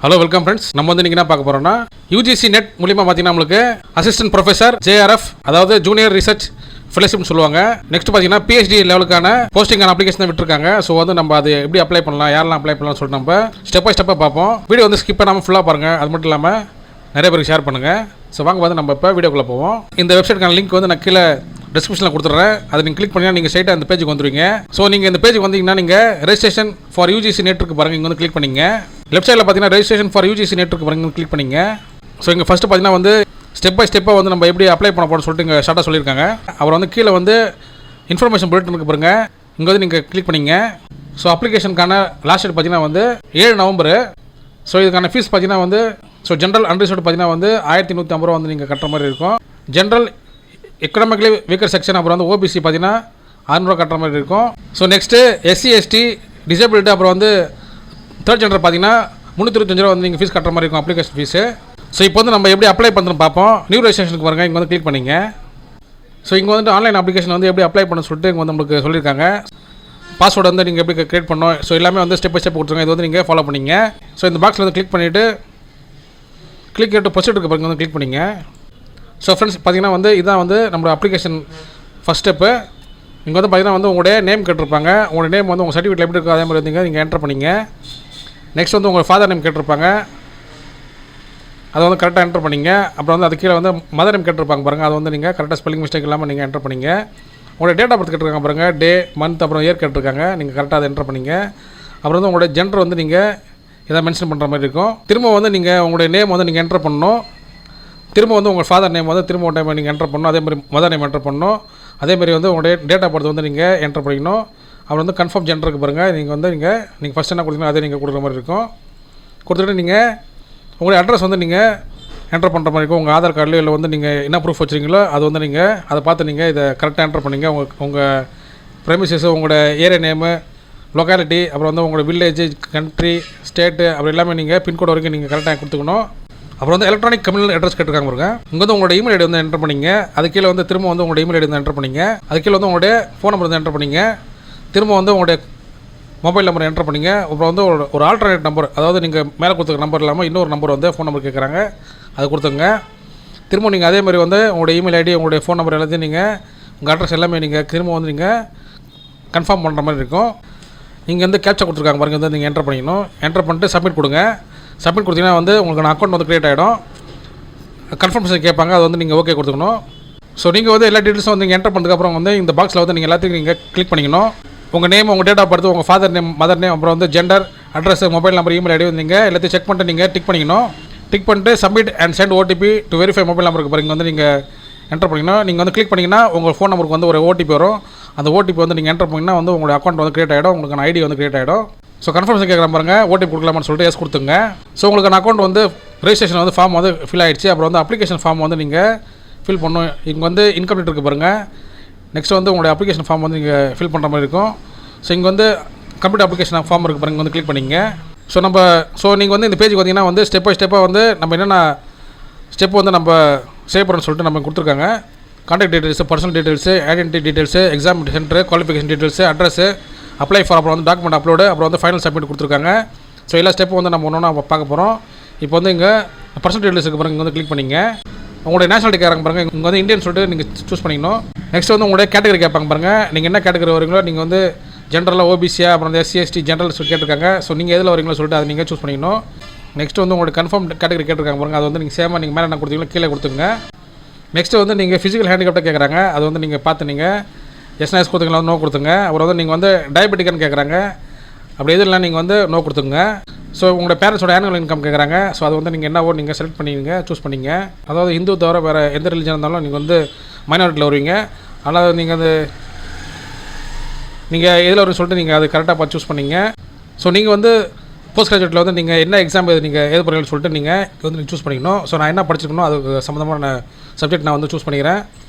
Hello welcome friends. நம்ம வந்து இன்னைக்கு என்ன பார்க்க போறோம்னா யூஜிசி நெட் மூலியமா பார்த்தீங்கன்னா நம்மளுக்கு அசிஸ்டன்ட் ப்ரொஃபஸர் ஜேஆர்எஃப், அதாவது ஜூனியர் ரிசர்ச் ஃபெலோஷிப்னு சொல்லுவாங்க. நெக்ஸ்ட் பார்த்தீங்கன்னா பிஹெச்டி லெவலுக்கான போஸ்டிங்கான அப்ளிகேஷன் விட்டுருக்காங்க. ஸோ வந்து நம்ம அது எப்படி அப்ளை பண்ணலாம், யாரெல்லாம் அப்ளை பண்ணலாம்னு சொல்லிட்டு நம்ம ஸ்டெப் பை ஸ்டெப்பாக பார்ப்போம். வீடியோ வந்து ஸ்கிப் பண்ணாமல் ஃபுல்லாக பாருங்கள். அது மட்டும் இல்லாமல் நிறைய பேருக்கு ஷேர் பண்ணுங்கள். ஸோ வாங்க வந்து நம்ம இப்போ வீடியோக்குள்ளே போவோம். இந்த வெப்சைட்க்கான லிங்க் வந்து நான் கீழே டிஸ்கிரிப்ஷனில் கொடுத்துட்றேன். அதை நீங்கள் கிளிக் பண்ணிங்கன்னா நீங்கள் ஸ்ட்ரைட்டாக அந்த பேஜுக்கு வந்துடுவீங்க. ஸோ நீங்கள் இந்த பேஜுக்கு வந்தீங்கன்னா நீங்கள் ரெஜிஸ்ட்ரேஷன் ஃபார் யூஜிசி நெட் இருக்கு பாருங்கள், இங்கே வந்து கிளிக் பண்ணிங்க. லெஃப்ட் சைடில் பார்த்தீங்கன்னா ரெஜிஸ்ட்ரேஷன் ஃபார் யூஜிசி நெட் இருக்கு பாருங்க, கிளிக் பண்ணிங்க. ஸோ இங்கே ஃபஸ்ட்டு பார்த்தீங்கன்னா வந்து ஸ்டெப் பை ஸ்டெப்பாக வந்து நம்ம எப்படி அப்ளை பண்ண போகிறோம்னு சொல்லிட்டு இங்கே ஷார்ட்டாக சொல்லியிருக்காங்க. அப்புறம் வந்து கீழே வந்து இன்ஃபர்மேஷன் புல்லட்டின் இருக்கு பாருங்க, இங்கே வந்து நீங்கள் கிளிக் பண்ணிங்க. ஸோ அப்ளிகேஷனுக்கான லாஸ்ட் டேட் பார்த்தீங்கன்னா வந்து 7 நவம்பர். ஸோ இதுக்கான ஃபீஸ் பார்த்தீங்கன்னா வந்து ஜென்ரல் அன்ரிசர்வ்டு பார்த்தீங்கன்னா வந்து 1150 ரூபா வந்து நீங்கள் கட்டுற மாதிரி இருக்கும். ஜென்ரல் எக்கனாமிக்கலி வீக்கர் செக்ஷன் அப்புறம் வந்து ஓபிசி பார்த்தீங்கன்னா 600 ரூபா கட்டுற மாதிரி இருக்கும். So next SC ST disability அப்புறம் வந்து தேர்ட் ஜெண்டர் பார்த்தீங்கன்னா 325 ரூபா வந்து நீங்கள் ஃபீஸ் கட்டுற மாதிரி இருக்கும் அப்ளிகேஷன் ஃபீஸு. ஸோ இப்போ வந்து நம்ம எப்படி அப்ளை பண்ணுறோம் பார்ப்போம். நியூ ரெஜிஸ்ட்ரேஷனுக்கு பாருங்கள், இங்கே வந்து கிளிக் பண்ணிங்க. ஸோ இங்கே வந்துட்டு ஆன்லைன் அப்ளிகேஷன் வந்து எப்படி அப்ளை பண்ண சொல்லிட்டு இங்கே வந்து நம்மளுக்கு சொல்லியிருக்காங்க. பாஸ்வேர்டு வந்து நீங்கள் எப்படி கிரியேட் பண்ணணும், ஸோ எல்லாமே வந்து ஸ்டெப் பை ஸ்டெப் கொடுத்துருங்க. இது வந்து நீங்கள் ஃபாலோ பண்ணிங்க. ஸோ இந்த பாக்ஸில் வந்து கிளிக் பண்ணிவிட்டு கிளிக் டு ப்ரொசீட் இருக்கு பாருங்க, வந்து கிளிக் பண்ணிங்க. ஸோ ஃப்ரெண்ட்ஸ் பார்த்தீங்கன்னா வந்து இதுதான் வந்து நம்மளோட அப்ளிகேஷன் ஃபஸ்ட் ஸ்டெப்பு. இங்கே வந்து பார்த்தீங்கன்னா வந்து உங்களுடைய நேம் கேட்டிருப்பாங்க. உங்களுடைய நேம் வந்து உங்கள் சர்டிஃபிகேட் எப்படி இருக்கோ அதே மாதிரி வந்து நீங்கள் என்டர் பண்ணிங்க. நெக்ஸ்ட் வந்து உங்கள் ஃபாதர் நேம் கேட்டிருப்பாங்க, அதை வந்து கரெக்டாக என்டர் பண்ணிங்க. அப்புறம் வந்து அது கீழே வந்து மதர் நேம் கேட்டிருப்பாங்க பாருங்கள், அதை வந்து நீங்கள் கரெக்டாக ஸ்பெல்லிங் மிஸ்டேக் இல்லாமல் நீங்கள் என்டர் பண்ணிங்க. உங்களுடைய டேட் ஆஃப் பர்த் கேட்டிருக்காங்க பாருங்கள், டே மந்த் அப்புறம் இயர் கேட்டிருக்காங்க, நீங்கள் கரெக்டாக அதை என்டர் பண்ணிங்க. அப்புறம் வந்து உங்களுடைய ஜெண்டர் வந்து நீங்கள் எதாவது மென்ஷன் பண்ணுற மாதிரி இருக்கும். திரும்ப வந்து நீங்கள் உங்களுடைய நேம் வந்து நீங்கள் என்டர் பண்ணணும். திரும்ப வந்து உங்கள் ஃபாதர் நேம் வந்து திரும்ப ஒரு டைம் நீங்கள் என்டர் பண்ணணும். அதே மாதிரி மதர் நேம் என்டர் பண்ணணும். அதேமாதிரி வந்து உங்களுடைய டேட் ஆஃப் பர்த் வந்து நீங்கள் என்டர் பண்ணிக்கணும். அப்புறம் வந்து கன்ஃபார்ம் ஜெண்டருக்கு பாருங்கள், நீங்கள் ஃபஸ்ட் என்ன கொடுத்தீங்கன்னா அதே நீங்கள் கொடுக்குற மாதிரி இருக்கும். கொடுத்துட்டு நீங்கள் உங்களுடைய அட்ரஸ் வந்து நீங்கள் என்டர் பண்ணுற மாதிரி இருக்கும். உங்கள் ஆதார் கார்டில் இல்லை வந்து நீங்கள் என்ன ப்ரூஃப் வச்சுருக்கீங்களோ அது வந்து நீங்கள் அதை பார்த்து நீங்கள் இதை கரெக்டாக என்டர் பண்ணிங்க. உங்கள் ப்ரெமிசஸ், உங்களோட ஏரியா நேமு, லொக்காலிட்டி, அப்புறம் வந்து உங்களோட வில்லேஜ், கண்ட்ரி, ஸ்டேட்டு அப்படி எல்லாமே நீங்கள் பின்கோடு வரைக்கும் நீங்கள் கரெக்டாக கொடுத்துக்கணும். அப்புறம் வந்து எலக்ட்ரானிக் கம்யூனல் அட்ரஸ் கேட்டிருக்காங்க பாருங்க, இங்கே வந்து உங்களோட இமெயில் ஐடி வந்து என்டர் பண்ணிங்க. அது கீழே வந்து திரும்ப வந்து உங்களோட இமெயில் ஐடி வந்து என்டர் பண்ணிங்க. அது கீழே வந்து உங்களுடைய ஃபோன் நம்பர் வந்து என்டர் பண்ணிங்க. திரும்ப வந்து உங்களுடைய மொபைல் நம்பர் என்டர் பண்ணிங்க. அப்புறம் வந்து ஒரு ஆல்டர்னேட் நம்பர், அதாவது நீங்கள் மேலே கொடுத்துருக்க நம்பர் இல்லாமல் இன்னொரு நம்பர் வந்து ஃபோன் நம்பர் கேட்குறாங்க, அது கொடுத்துங்க. திரும்ப நீங்கள் அதே மாதிரி வந்து உங்களுடைய இமெயில் ஐடி, உங்களுடைய ஃபோன் நம்பர் எல்லாத்தையும் நீங்கள் உங்கள் அட்ரஸ் எல்லாமே நீங்கள் திரும்ப வந்து நீங்கள் கன்ஃபார்ம் பண்ணுற மாதிரி இருக்கும். நீங்கள் வந்து கேப்சா கொடுத்துருக்காங்க பாருங்கள், வந்து நீங்கள் என்டர் பண்ணிக்கணும். என்டர் பண்ணிட்டு சப்மிட் கொடுங்க. சப்மிட் கொடுத்தீங்கன்னா வந்து உங்களுக்கு அக்கௌண்ட் வந்து க்ரியேட் ஆகிடும். கன்ஃபர்மேஷன் கேட்பாங்க, அது வந்து நீங்கள் ஓகே கொடுத்துக்கணும். ஸோ நீங்கள் வந்து எல்லா டீட்டெயில்ஸும் வந்து நீங்கள் என்டர் பண்ணதுக்கப்புறம் வந்து இந்த பாக்ஸில் வந்து நீங்கள் எல்லாத்தையும் நீங்கள் கிளிக் பண்ணிக்கணும். உங்கள் நேம், உங்கள் டேட் ஆஃப் பர்த், உங்கள் ஃபாதர் நேம், மதர் நேம், அப்புறம் வந்து gender, address, mobile number, email ID வந்து நீங்கள் எல்லாத்தையும் செக் பண்ணிட்டு நீங்கள் டிக் பண்ணிக்கணும். டிக் பண்ணிட்டு submit and send OTP to verify mobile நம்பருக்கு பாருங்க, வந்து நீங்கள் என்டர் பண்ணிக்கணும். நீங்கள் வந்து கிளிக் பண்ணிங்கன்னா உங்கள் ஃபோன் நம்பருக்கு வந்து ஒரு ஓடிபி வரும். அந்த ஓடிபி வந்து நீங்கள் என்டர் பண்ணிங்கன்னா வந்து உங்களோட அக்கௌண்ட் வந்து க்ரியேட் ஆகிடும், உங்களுக்கு ஐடி வந்து க்ரியேட் ஆகிடும். ஸோ கன்ஃபர்மேஷன் கேட்குற பாருங்க, ஓடிபி கொடுக்கலாமான்னு சொல்லிட்டு எஸ் கொடுத்துங்க. ஸோ உங்களுக்கு அக்கௌண்ட் வந்து ரெஜிஸ்ட்ரேஷன் வந்து ஃபார்ம் வந்து ஃபில் ஆகிடுச்சு. அப்புறம் வந்து அப்ளிகேஷன் ஃபார்ம் வந்து நீங்கள் ஃபில் பண்ணணும். இங்கே வந்து இன்கம்ப்ளீட் இருக்குது பாருங்கள். நெக்ஸ்ட் வந்து உங்களுடைய அப்ளிகேஷன் ஃபார்ம் வந்து நீங்கள் ஃபில் பண்ணுற மாதிரி இருக்கும். ஸோ இங்கே வந்து கம்ப்ளீட் அப்ளிகேஷன் ஃபார்ம் இருக்குது பாருங்க, வந்து கிளிக் பண்ணிங்க. ஸோ நீங்கள் வந்து இந்த பேஜுக்கு வந்தீங்கன்னா வந்து ஸ்டெப் பை ஸ்டெப்பாக வந்து நம்ம என்னென்ன ஸ்டெப் வந்து நம்ம சேவ் பண்ணுறோன்னு சொல்லிட்டு நம்ம கொடுத்துருக்காங்க. Contact details, personal details, identity details, exam centre, qualification details, address, apply for, அப்புறம் வந்து டாக்குமெண்ட் அப்லோடு, அப்புறம் வந்து ஃபைனல் சப்மிட் கொடுத்துருக்காங்க. ஸோ எல்லா ஸ்டெப்பும் வந்து நம்ம ஒன்றா பார்க்க போகிறோம். இப்போ வந்து இங்கே பர்சனல் டீட்டெயில்ஸ் இருக்கு பாருங்க, இங்கே வந்து கிளிக் பண்ணிங்க. உங்களுடைய நேஷனாலிட்டி கேட்குறாங்க பாருங்கள், இங்கே வந்து இந்தியன் சொல்லிட்டு நீங்கள் சூஸ் பண்ணிக்கணும். நெக்ஸ்ட் வந்து உங்களுடைய கேட்டகரி கேட்பாங்க பாருங்கள், நீங்கள் என்ன கேட்டகரி வரீங்களோ, நீங்கள் வந்து ஜென்ரலாக ஓபிசியா, அப்புறம் வந்து எஸ்சி எஸ்டி ஜென்ரல் கேட்டிருக்காங்க. ஸோ நீங்கள் எதில் வரீங்களோ சொல்லிட்டு அதை நீங்கள் சூஸ் பண்ணிக்கணும். நெக்ஸ்ட் வந்து உங்களுடைய கன்ஃபார்ம் கேட்டகரி கேட்டிருக்காங்க பாருங்கள், அது வந்து நீங்கள் சேமாக நீங்கள் மேலே என்ன கொடுத்தீங்களோ கீழே கொடுத்துங்க. நெக்ஸ்ட் வந்து நீங்கள் ஃபிசிக்கல் ஹேண்டிகேப்டாக கேட்குறாங்க, அது வந்து நீங்கள் பார்த்து நீங்கள் எஸ்என்எஸ் கொடுத்தீங்களா நோ கொடுத்துங்க. அப்புறம் வந்து நீங்கள் வந்து டயபெட்டிக்கான்னு கேட்குறாங்க, அப்படி எதுலாம் நீங்கள் வந்து நோ கொடுத்துங்க. ஸோ உங்களோட பேரண்ட்ஸோட ஆனுவல் இன்கம் கேட்குறாங்க. ஸோ அது வந்து நீங்கள் என்னவோ நீங்கள் செலக்ட் பண்ணிங்க, சூஸ் பண்ணிங்க. அதாவது இந்து தவிர வேறு எந்த ரிலிஜன் இருந்தாலும் நீங்கள் வந்து மைனாரிட்டியில் வருவீங்க. அதனால் நீங்கள் எதில் வரும்னு சொல்லிட்டு நீங்கள் அது கரெக்டாக பார்த்து சூஸ் பண்ணிங்க. ஸோ நீங்கள் வந்து போஸ்ட் கிராஜுவேட்டில் வந்து நீங்கள் என்ன எக்ஸாம் நீங்கள் எது பண்ணுறீங்கன்னு சொல்லிட்டு நீங்கள் வந்து நீங்கள் சூஸ் பண்ணிக்கணும். ஸோ நான் என்ன படிச்சிருக்கணும் அதுக்கு சம்மந்தமான சப்ஜெக்ட் நான் வந்து சூஸ் பண்ணிக்கிறேன்.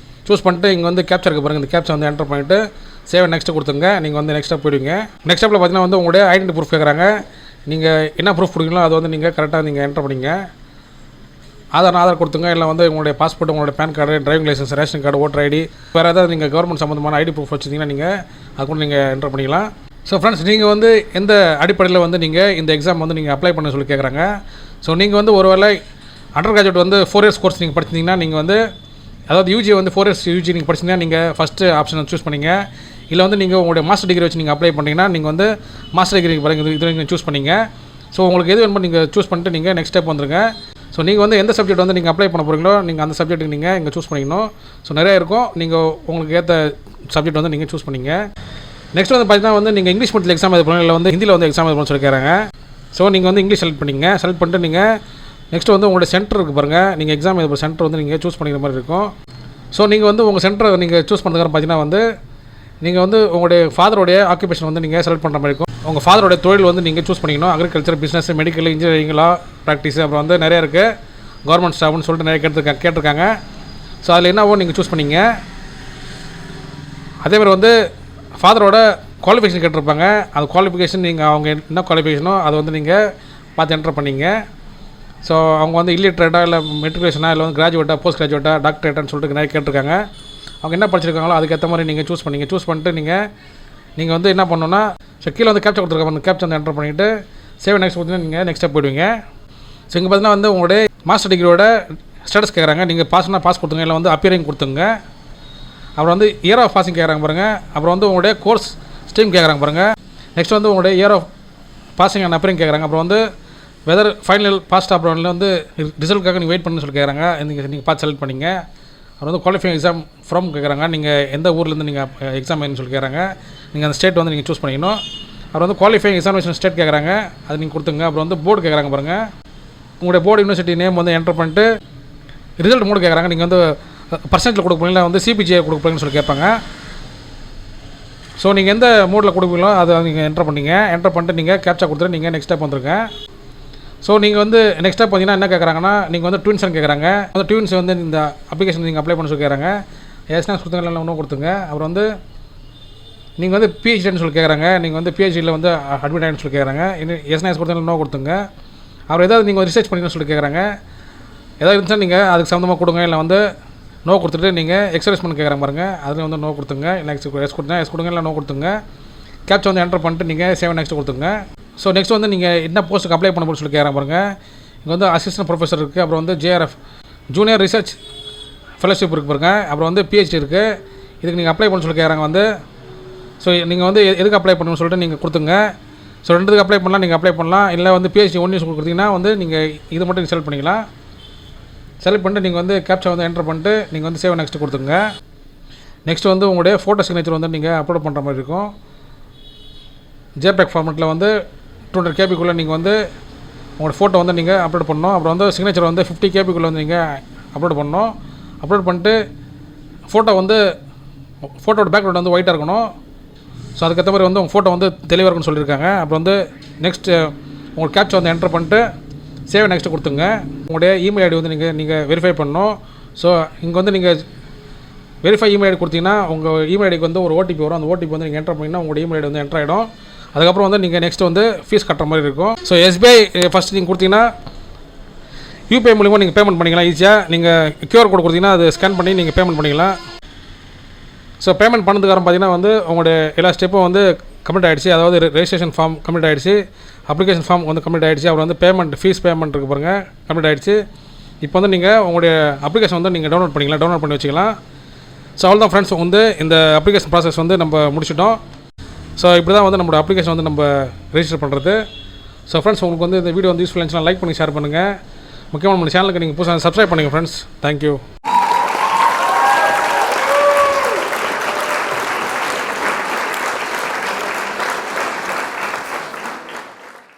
சூஸ் பண்ணிட்டு இங்கே வந்து கேப்சா இருக்குது பாருங்கள், இந்த கேப்சா வந்து என்டர் பண்ணிவிட்டு சேவ் நெக்ஸ்ட்டு கொடுத்துங்க. நீங்கள் வந்து நெக்ஸ்ட்டாக போயிடுவீங்க. நெக்ஸ்ட் ஸ்டெப்பில் பார்த்தீங்கன்னா வந்து உங்களுடைய ஐடென்டி ப்ரூஃப் கேட்குறாங்க. நீங்கள் என்ன ப்ரூஃப் கொடுக்கீங்களோ அது வந்து நீங்கள் கரெக்டாக நீங்கள் என்டர் பண்ணிங்க. ஆதார் கொடுத்துங்க, இல்லை வந்து உங்களுடைய பாஸ்போர்ட், உங்களுடைய PAN card, driving licence, ration card, voter ID, வேறு ஏதாவது நீங்கள் கவர்மெண்ட் சம்மந்தமான ஐடி ப்ரூஃப் வச்சுருந்தீங்கன்னா நீங்கள் அது கூட நீங்கள் என்டர் பண்ணிக்கலாம். ஸோ ஃப்ரெண்ட்ஸ், நீங்கள் வந்து எந்த அடிப்படையில் வந்து நீங்கள் இந்த எக்ஸாம் வந்து நீங்கள் அப்ளை பண்ண சொல்லி கேட்குறாங்க. ஸோ நீங்கள் வந்து ஒருவேளை அண்டர் கிராஜுவேட் வந்து 4 இயர்ஸ் கோர்ஸ் நீங்கள் படிச்சிங்கன்னா நீங்கள் வந்து அதாவது யூஜி வந்து 4 இயர்ஸ் யூஜி நீங்கள் படிச்சிங்கன்னா நீங்கள் ஃபஸ்ட்டு ஆப்ஷன் சூஸ் பண்ணிங்க. இல்லை வந்து நீங்கள் உங்களுடைய மாஸ்டர் டிகிரி வச்சு நீங்கள் அப்ளை பண்ணிங்கன்னா நீங்கள் வந்து மாஸ்டர் டிகிரி பாருங்க இது நீங்கள் சூஸ் பண்ணிங்க. ஸோ உங்களுக்கு எது வேணுமோ நீங்கள் சூஸ் பண்ணிட்டு நீங்கள் நெக்ஸ்ட் ஸ்டெப் வந்துருங்க. ஸோ நீங்கள் வந்து எந்த சப்ஜெக்ட் வந்து நீங்கள் அப்ளை பண்ண போகிறீங்களோ நீங்கள் அந்த சப்ஜெக்ட்டுக்கு நீங்கள் இங்கே சூஸ் பண்ணிக்கணும். ஸோ நிறைய இருக்கும், நீங்கள் உங்களுக்கு ஏற்ற சப்ஜெக்ட் வந்து நீங்கள் சூஸ் பண்ணிங்க. நெக்ஸ்ட் வந்து பார்த்தீங்கன்னா வந்து நீங்கள் இங்கிலீஷ் மீடியத்தில் எக்ஸாம் எழுத போகிறோம், இல்லை வந்து ஹிந்தியில் வந்து எக்ஸாம் எழுத போகணும்னு சொல்லி கேட்குறாங்க. ஸோ நீங்கள் வந்து இங்கிலீஷ் செலக்ட் பண்ணிங்க. செலக்ட் பண்ணிட்டு நீங்கள் நெக்ஸ்ட் வந்து உங்களுடைய சென்டர் இருக்குது பாருங்கள், நீங்கள் எக்ஸாம் எழுத சென்டர் வந்து நீங்கள் சூஸ் பண்ணிக்கிற மாதிரி இருக்கும். ஸோ நீங்கள் வந்து உங்கள் சென்டரை நீங்கள் சூஸ் பண்ணுறதுக்கு பார்த்தீங்கன்னா வந்து நீங்கள் வந்து உங்களுடைய ஃபாதருடைய ஆக்குபேஷன் வந்து நீங்கள் செலக்ட் பண்ணுற மாதிரி இருக்கும். உங்கள் ஃபாதருடைய தொழில் வந்து நீங்கள் சூஸ் பண்ணிக்கணும். அக்ரிகல்ச்சர், பிஸ்னஸ், மெடிக்கல், இன்ஜினியரிங், லா ப்ராக்டிஸ், அப்புறம் வந்து நிறைய இருக்குது, கவர்மெண்ட் ஸ்டாஃப்னு சொல்லிட்டு நிறைய கேட்டிருக்காங்க. ஸோ அதில் என்னவோ நீங்கள் சூஸ் பண்ணிங்க. அதேமாதிரி வந்து ஃபாதரோட குவாலிஃபிகேஷன் கேட்டிருப்பாங்க. அந்த குவாலிஃபிகேஷன் நீங்கள் அவங்க என்ன குவாலிஃபிகேஷனோ அதை வந்து நீங்கள் பார்த்து என்டர் பண்ணிங்க. ஸோ அவங்க வந்து இல்லிட்ரேட்டா, இல்லை மெட்ரிகுலேஷனா, இல்லை வந்து கிராஜுவேட்டா, போஸ்ட் கிராஜுவேட்டா, டாக்டரேட்டான்னு சொல்லிட்டு நிறைய கேட்டிருக்காங்க. அவங்க என்ன படிச்சிருக்காங்களோ அதுக்கேற்ற மாதிரி நீங்கள் சூஸ் பண்ணிங்க. சூஸ் பண்ணிட்டு நீங்கள் வந்து என்ன பண்ணணுன்னா, ஸோ கீழே வந்து கேப்ச்சர் கொடுத்துருக்காங்க, அந்த கேப்ச்சர் வந்து என்டர் பண்ணிவிட்டு சேவ் நெக்ஸ்ட் கொடுத்தீங்கன்னா நீங்கள் நெக்ஸ்ட் ஸ்டெப் போயிடுவீங்க. ஸோ இங்கே பார்த்தீங்கன்னா வந்து உங்களுடைய மாஸ்டர் டிகிரியோட ஸ்டேட்டஸ் கேட்குறாங்க. நீங்கள் பாஸ்னா பாஸ் கொடுத்துங்க, இல்லை வந்து அப்பியரிங் கொடுத்துங்க. அப்புறம் வந்து இயர் ஆஃப் பாசிங் கேட்குறாங்க பாருங்கள். அப்புறம் வந்து உங்களுடைய கோர்ஸ் ஸ்ட்ரீம் கேட்குறாங்க பாருங்கள். நெக்ஸ்ட் வந்து உங்களுடைய year of passing and appearing கேட்குறாங்க. அப்புறம் வந்து வெதர் ஃபைனல் பாஸ்ட் அப்புறம் வந்து ரிசல்ட்டுக்காக நீங்கள் வெயிட் பண்ணணும்னு சொல்லி கேட்குறாங்க. நீங்கள் பார்த்து செலக்ட் பண்ணிங்க. அப்புறம் வந்து குவாலிஃபைங் எக்ஸாம் ஃப்ரம் கேட்குறாங்க. நீங்கள் எந்த ஊர்லேருந்து நீங்கள் எக்ஸாம் வேணும்னு சொல்லி கேட்குறாங்க. நீங்கள் அந்த ஸ்டேட் வந்து நீங்கள் சூஸ் பண்ணிக்கணும். அப்புறம் வந்து குவாலிஃபைங் எக்ஸாமினேஷன் ஸ்டேட் கேட்குறாங்க, அது நீங்கள் கொடுத்துங்க. அப்புறம் வந்து போர்டு கேட்குறாங்க பாருங்கள். உங்களுடைய போர்டு யூனிவர்சிட்டி நேம் வந்து என்டர் பண்ணிட்டு ரிசல்ட் மோடு கேட்குறாங்க. நீங்கள் வந்து பர்சன்டேஜில் கொடுக்க போகிறீங்களா, வந்து சிபிஜிஏ கொடுக்க போகிறீங்கன்னு சொல்லி கேட்பாங்க. ஸோ நீங்கள் எந்த மோடில் கொடுப்பீங்களோ அதை நீங்கள் என்டர் பண்ணிங்க. என்டர் பண்ணிட்டு நீங்கள் கேப்ச்சா கொடுத்துட்டு நீங்கள் நெக்ஸ்ட் ஸ்டெப் வந்துருங்க. ஸோ நீங்கள் வந்து நெக்ஸ்ட் ஸ்டெப் பார்த்தீங்கன்னா என்ன கேட்குறாங்கன்னா, நீங்கள் வந்து ட்வின்ஸ்னு கேட்குறாங்க. அந்த ட்வின்ஸ் வந்து இந்த அப்ளிகேஷன் நீங்கள் அப்ளை பண்ண சொல்லி கேட்குறாங்க. எஸ்னா கொடுத்துங்க, இல்லை ஒன்றும் கொடுத்துங்க. அப்புறம் வந்து நீங்கள் வந்து பிஹெச்டின்னு சொல்லி கேட்குறாங்க. நீங்கள் வந்து பிஹெச்டியில் வந்து அட்மிட் ஆகிடுன்னு சொல்லி கேட்குறாங்க. இன்னும் எஸ்னா கொடுத்தீங்க, நோ கொடுத்துங்க. அப்புறம் ஏதாவது நீங்கள் ரிசர்ச் பண்ணிக்கணும்னு சொல்லி கேட்குறாங்க. ஏதாவது இருந்துச்சுன்னா நீங்கள் அதுக்கு சம்மந்தமாக கொடுங்க, இல்லை வந்து நோ கொடுத்துட்டு நீங்கள் எக்ஸ்பிரஸ் பண்ண கேட்குறாங்க பாருங்கள், அதில் வந்து நோ கொடுத்துங்க. இல்லை எஸ் கொடுத்தா எஸ் கொடுங்க, இல்லை நோ கொடுத்துங்க. கேப்ச்சா வந்து என்டர் பண்ணிட்டு நீங்கள் சேவ் நெக்ஸ்ட் கொடுத்துங்க. ஸோ நெக்ஸ்ட் வந்து நீங்கள் என்ன போஸ்ட்டுக்கு அப்ளை பண்ண போன்னு சொல்லி கேட்குறாங்க பாருங்கள். இங்கே வந்து அசிஸ்டன்ட் ப்ரொஃபஸர் இருக்குது. அப்புறம் வந்து JRF ஜூனியர் ரிசர்ச் ஃபெலோஷிப் இருக்குது பாருங்க. அப்புறம் வந்து PhD இருக்குது. இதுக்கு நீங்கள் அப்ளை பண்ண சொல்லி கேட்குறாங்க வந்து. ஸோ நீங்கள் வந்து எதுக்கு அப்ளை பண்ணணும்னு சொல்லிட்டு நீங்கள் கொடுத்துங்க. ஸோ ரெண்டுத்துக்கு அப்ளை பண்ணலாம், நீங்கள் அப்ளை பண்ணலாம். இல்லை வந்து PhD 1 இயர்ஸ் கொடுத்தீங்கன்னா வந்து நீங்கள் இது மட்டும் நீங்கள் செலக்ட் பண்ணிக்கலாம். செலக்ட் பண்ணிட்டு நீங்கள் வந்து கேப்ச்சா வந்து என்டர் பண்ணிட்டு நீங்கள் வந்து சேவ் நெக்ஸ்ட் கொடுத்துங்க. நெக்ஸ்ட் வந்து உங்களுடைய ஃபோட்டோ சிக்னேச்சர் வந்து நீங்கள் அப்லோட் பண்ணுற மாதிரி இருக்கும். JPEG ஃபார்மெட்டில் வந்து 200 KB நீங்கள் வந்து உங்களோட ஃபோட்டோ வந்து நீங்கள் அப்லோட் பண்ணணும். அப்புறம் வந்து சிக்னேச்சர் வந்து 50 KB வந்து நீங்கள் அப்லோட் பண்ணணும். அப்லோட் பண்ணிட்டு ஃபோட்டோ வந்து ஃபோட்டோட பேக்ரவுண்ட் வந்து ஒயிட்டாக இருக்கணும். ஸோ அதுக்கேற்ற மாதிரி வந்து உங்கள் ஃபோட்டோ வந்து தெளிவாக இருக்குன்னு சொல்லியிருக்காங்க. அப்புறம் வந்து நெக்ஸ்ட் உங்களுக்கு கேப்ச்சா வந்து என்டர் பண்ணிட்டு சேவ் நெக்ஸ்ட்டு கொடுத்துங்க. உங்களுடைய இமெயில் ஐடி வந்து நீங்கள் வெரிஃபை பண்ணணும். ஸோ இங்கே வந்து நீங்கள் வெரிஃபை இமெயில் ஐடி கொடுத்தீங்கன்னா உங்கள் இமெயில் ஐடிக்கு வந்து ஒரு OTP வரும். அந்த OTP வந்து நீங்கள் என்டர் பண்ணிங்கன்னா உங்களோட இமெயில் ஐடி வந்து என்டர் ஆகிடும். அதுக்கப்புறம் வந்து நீங்கள் நெக்ஸ்ட் வந்து ஃபீஸ் கட்டுற மாதிரி இருக்கும். ஸோ SBI ஃபஸ்ட் நீங்கள் கொடுத்தீங்கன்னா UPI மூலிமா நீங்கள் பேமெண்ட் பண்ணிக்கலாம் ஈஸியாக. நீங்கள் QR கோட் கொடுத்தீங்கன்னா அது ஸ்கேன் பண்ணி நீங்கள் பேமெண்ட் பண்ணிக்கலாம். ஸோ பேமெண்ட் பண்ணதுக்காரம் பார்த்தீங்கன்னா வந்து உங்களுடைய எல்லா ஸ்டெப்பும் வந்து கம்ப்ளீட் ஆகிடுச்சு. அதாவது ரெஜிஸ்ட்ரேஷன் ஃபார்ம் கம்ப்ளீட் ஆகிடுச்சு, அப்ளிகேஷன் ஃபார்ம் வந்து கம்ப்ளீட் ஆகிடுச்சு. அப்புறம் வந்து பேமெண்ட் ஃபீஸ் பேமெண்ட் இருக்குது பாருங்கள், கம்ப்ளீட் ஆகிடுச்சு. இப்போ வந்து நீங்கள் உங்களுடைய அப்ளிகேஷன் வந்து நீங்கள் டவுன்லோட் பண்ணிக்கலாம், டவுன்லோட் பண்ணி வச்சுக்கலாம். ஸோ அவ்வளோதான் ஃப்ரெண்ட்ஸ், வந்து இந்த அப்ளிகேஷன் ப்ராசஸ் வந்து நம்ம முடிச்சிட்டோம். ஸோ இப்படி தான் வந்து நம்மளோட அப்ளிகேஷன் வந்து நம்ம ரெஜிஸ்டர் பண்ணுறது. ஸோ ஃப்ரெண்ட்ஸ், உங்களுக்கு வந்து இந்த வீடியோ வந்து யூஸ்ஃபுல் இருந்துச்சுன்னா லைக் பண்ணி ஷேர் பண்ணுங்கள். முக்கியமாக நம்ம சேனலுக்கு நீங்கள் புதுசாக சப்ஸ்கிரைப் பண்ணுங்கள் ஃப்ரெண்ட்ஸ். தேங்க்யூ.